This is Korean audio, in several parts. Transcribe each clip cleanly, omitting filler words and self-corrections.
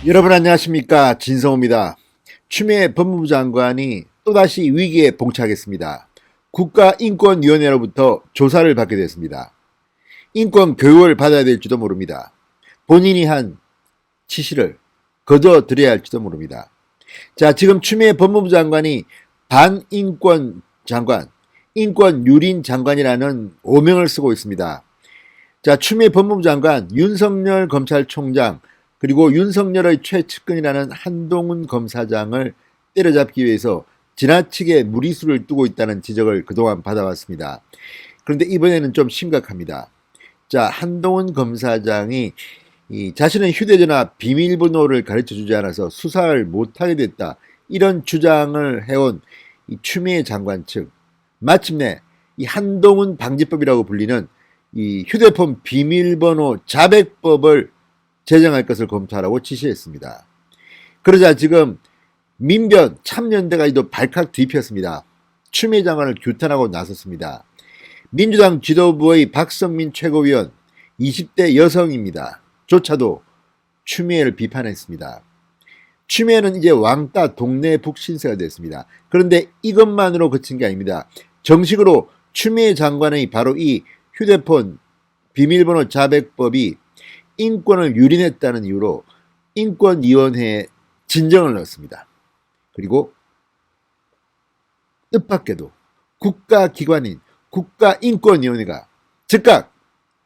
여러분 안녕하십니까, 진성호입니다. 추미애 법무부 장관이 또다시 위기에 봉착했습니다. 국가인권위원회로부터 조사를 받게 됐습니다. 인권 교육을 받아야 될지도 모릅니다. 본인이 한 지시를 거둬들여야 할지도 모릅니다. 자, 지금 추미애 법무부 장관이 반인권 장관, 인권유린 장관이라는 오명을 쓰고 있습니다. 자, 추미애 법무부 장관, 윤석열 검찰총장, 그리고 윤석열의 최측근이라는 한동훈 검사장을 때려잡기 위해서 지나치게 무리수를 두고 있다는 지적을 그동안 받아왔습니다. 그런데 이번에는 좀 심각합니다. 자, 한동훈 검사장이 자신의 휴대전화 비밀번호를 가르쳐주지 않아서 수사를 못하게 됐다, 이런 주장을 해온 이 추미애 장관 측, 마침내 이 한동훈 방지법이라고 불리는 이 휴대폰 비밀번호 자백법을 제정할 것을 검토하라고 지시했습니다. 그러자 지금 민변 참여연대가 발칵 뒤폈습니다. 추미애 장관을 규탄하고 나섰습니다. 민주당 지도부의 박성민 최고위원, 20대 여성입니다. 조차도 추미애를 비판했습니다. 추미애는 이제 왕따 동네 북신세가 됐습니다. 그런데 이것만으로 그친 게 아닙니다. 정식으로 추미애 장관의 바로 이 휴대폰 비밀번호 자백법이 인권을 유린했다는 이유로 인권위원회에 진정을 넣었습니다. 그리고 뜻밖에도 국가기관인 국가인권위원회가 즉각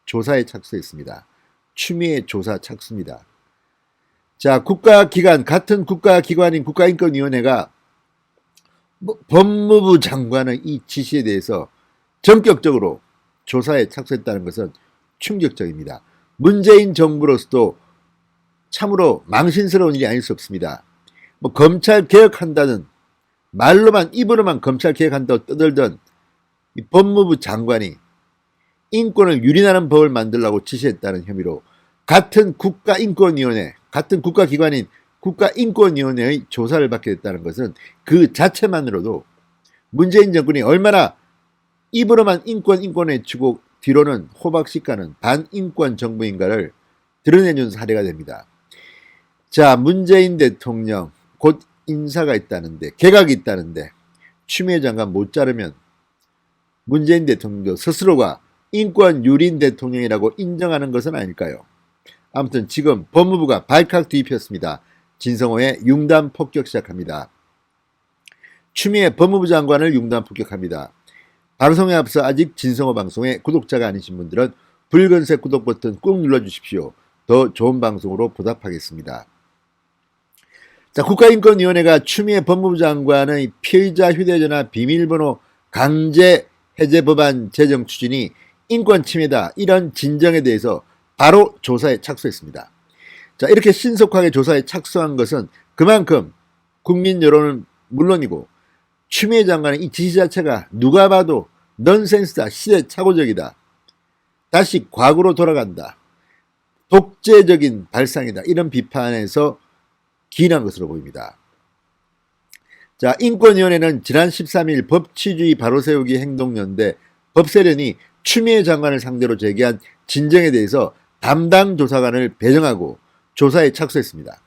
조사에 착수했습니다. 추미애 조사 착수입니다. 자, 국가기관, 같은 국가기관인 국가인권위원회가 법무부 장관의 이 지시에 대해서 전격적으로 조사에 착수했다는 것은 충격적입니다. 문재인 정부로서도 참으로 망신스러운 일이 아닐 수 없습니다. 검찰 개혁한다는 말로만, 입으로만 검찰 개혁한다고 떠들던 이 법무부 장관이 인권을 유린하는 법을 만들라고 지시했다는 혐의로 같은 국가인권위원회, 같은 국가기관인 국가인권위원회의 조사를 받게 됐다는 것은 그 자체만으로도 문재인 정권이 얼마나 입으로만 인권 외치고 뒤로는 호박씨 까는 반인권 정부인가를 드러내준 사례가 됩니다. 자, 문재인 대통령 곧 인사가 있다는데, 개각이 있다는데 추미애 장관 못 자르면 문재인 대통령도 스스로가 인권 유린 대통령이라고 인정하는 것은 아닐까요? 아무튼 지금 법무부가 발칵 뒤집혔습니다. 진성호의 융단 폭격 시작합니다. 추미애 법무부 장관을 융단 폭격합니다. 방송에 앞서 아직 진성호 방송의 구독자가 아니신 분들은 붉은색 구독 버튼 꾹 눌러주십시오. 더 좋은 방송으로 보답하겠습니다. 자, 국가인권위원회가 추미애 법무부 장관의 피의자 휴대전화 비밀번호 강제 해제 법안 제정 추진이 인권 침해다, 이런 진정에 대해서 바로 조사에 착수했습니다. 자, 이렇게 신속하게 조사에 착수한 것은 그만큼 국민 여론은 물론이고 추미애 장관의 이 지시 자체가 누가 봐도 넌센스다, 시대착오적이다, 다시 과거로 돌아간다, 독재적인 발상이다, 이런 비판에서 기인한 것으로 보입니다. 자, 인권위원회는 지난 13일 법치주의 바로세우기 행동연대 법세련이 추미애 장관을 상대로 제기한 진정에 대해서 담당 조사관을 배정하고 조사에 착수했습니다.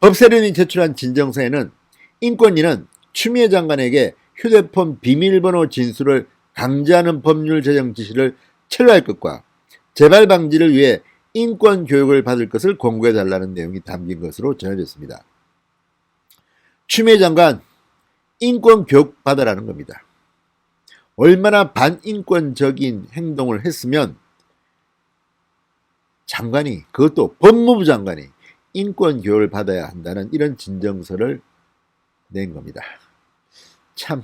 법세련이 제출한 진정서에는 인권위는 추미애 장관에게 휴대폰 비밀번호 진술을 강제하는 법률 제정 지시를 철회할 것과 재발 방지를 위해 인권 교육을 받을 것을 권고해달라는 내용이 담긴 것으로 전해졌습니다. 추미애 장관, 인권 교육 받아라는 겁니다. 얼마나 반인권적인 행동을 했으면 장관이, 그것도 법무부 장관이 인권 교육을 받아야 한다는 이런 진정서를 낸 겁니다. 참,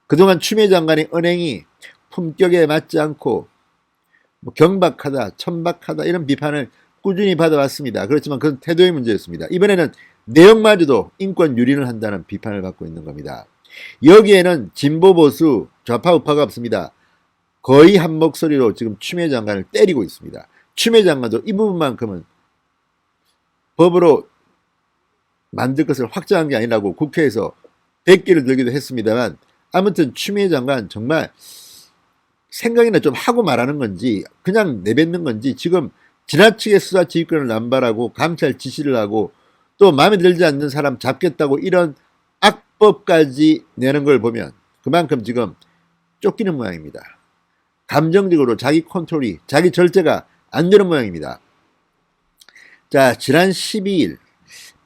그동안 추미애 장관의 언행이 품격에 맞지 않고 경박하다, 천박하다, 이런 비판을 꾸준히 받아왔습니다. 그렇지만 그건 태도의 문제였습니다. 이번에는 내용마저도 인권 유린을 한다는 비판을 받고 있는 겁니다. 여기에는 진보 보수 좌파 우파가 없습니다. 거의 한 목소리로 지금 추미애 장관을 때리고 있습니다. 추미애 장관도 이 부분만큼은 법으로 만들 것을 확정한 게 아니라고 국회에서 백기를 들기도 했습니다만, 아무튼 추미애 장관 정말 생각이나 좀 하고 말하는 건지 그냥 내뱉는 건지 지금 지나치게 수사 지휘권을 남발하고 감찰 지시를 하고 또 마음에 들지 않는 사람 잡겠다고 이런 악법까지 내는 걸 보면 그만큼 지금 쫓기는 모양입니다. 감정적으로 자기 컨트롤이, 자기 절제가 안 되는 모양입니다. 자, 지난 12일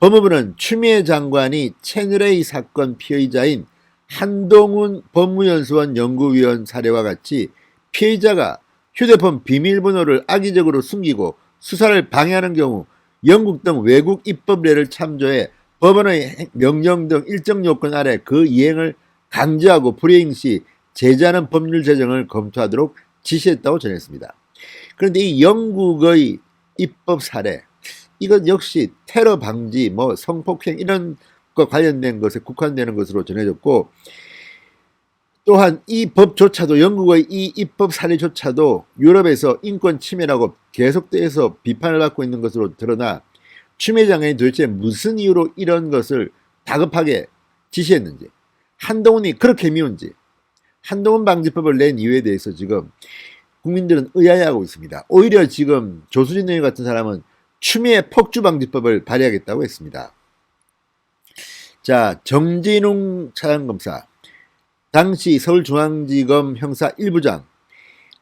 법무부는 추미애 장관이 채널A 사건 피의자인 한동훈 법무연수원 연구위원 사례와 같이 피의자가 휴대폰 비밀번호를 악의적으로 숨기고 수사를 방해하는 경우 영국 등 외국 입법례를 참조해 법원의 명령 등 일정 요건 아래 그 이행을 강제하고 불이행 시 제재하는 법률 제정을 검토하도록 지시했다고 전했습니다. 그런데 이 영국의 입법 사례, 이것 역시 테러 방지, 성폭행 이런 것 관련된 것에 국한되는 것으로 전해졌고, 또한 이 법조차도, 영국의 이 입법 사례조차도 유럽에서 인권 침해라고 계속돼서 비판을 받고 있는 것으로 드러나 추미애 장관이 도대체 무슨 이유로 이런 것을 다급하게 지시했는지, 한동훈이 그렇게 미운지, 한동훈 방지법을 낸 이유에 대해서 지금 국민들은 의아해하고 있습니다. 오히려 지금 조수진 의원 같은 사람은 추미애 폭주방지법을 발의하겠다고 했습니다. 자, 정진웅 차장검사, 당시 서울중앙지검 형사 1부장,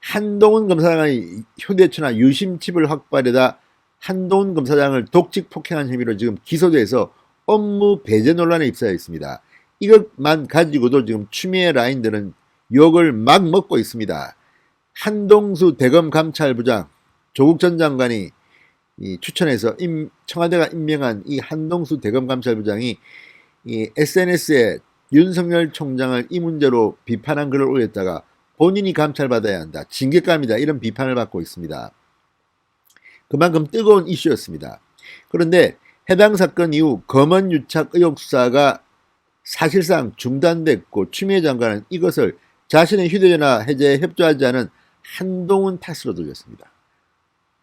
한동훈 검사장의 휴대전화 유심칩을 확보하려다 한동훈 검사장을 독직 폭행한 혐의로 지금 기소돼서 업무 배제 논란에 휩싸여 있습니다. 이것만 가지고도 지금 추미애 라인들은 욕을 막 먹고 있습니다. 한동수 대검감찰부장, 조국 전 장관이 추천해서 청와대가 임명한 이 한동수 대검감찰부장이 이 SNS에 윤석열 총장을 이 문제로 비판한 글을 올렸다가 본인이 감찰받아야 한다, 징계감이다, 이런 비판을 받고 있습니다. 그만큼 뜨거운 이슈였습니다. 그런데 해당 사건 이후 검언 유착 의혹 수사가 사실상 중단됐고 추미애 장관은 이것을 자신의 휴대전화 해제에 협조하지 않은 한동훈 탓으로 돌렸습니다.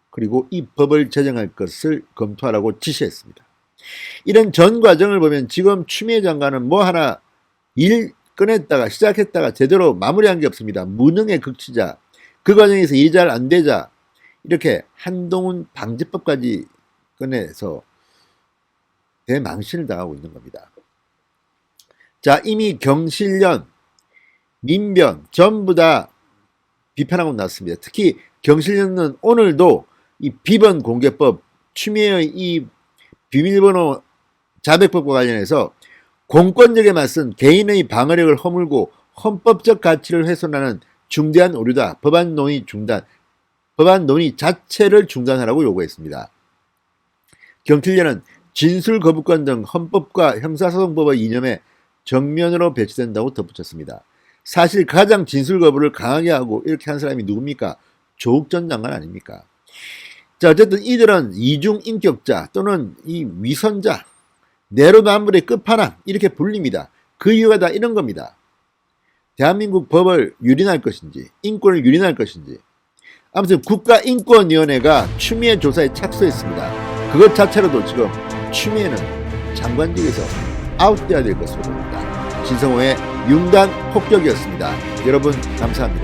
그리고 이 법을 제정할 것을 검토하라고 지시했습니다. 이런 전 과정을 보면 지금 추미애 장관은 뭐 하나 일 꺼냈다가 시작했다가 제대로 마무리한 게 없습니다. 무능의 극치자, 그 과정에서 일이 잘 안 되자 이렇게 한동훈 방지법까지 꺼내서 대망신을 당하고 있는 겁니다. 자, 이미 경실련, 민변 전부 다 비판하고 나왔습니다. 특히 경실련은 오늘도 이 비번 공개법, 추미애의 이 비밀번호 자백법과 관련해서 공권력에 맞선 개인의 방어력을 허물고 헌법적 가치를 훼손하는 중대한 오류다. 법안 논의 중단, 법안 논의 자체를 중단하라고 요구했습니다. 경실련은 진술 거부권 등 헌법과 형사소송법의 이념에 정면으로 배치된다고 덧붙였습니다. 사실 가장 진술 거부를 강하게 하고 이렇게 한 사람이 누굽니까? 조국 전 장관 아닙니까? 자, 어쨌든 이들은 이중인격자 또는 이 위선자, 내로남불의 끝판왕 이렇게 불립니다. 그 이유가 다 이런 겁니다. 대한민국 법을 유린할 것인지 인권을 유린할 것인지. 아무튼 국가인권위원회가 추미애 조사에 착수했습니다. 그것 자체로도 지금 추미애는 장관직에서 아웃돼야 될 것으로 보입니다. 신성호의 융단 폭격이었습니다. 여러분 감사합니다.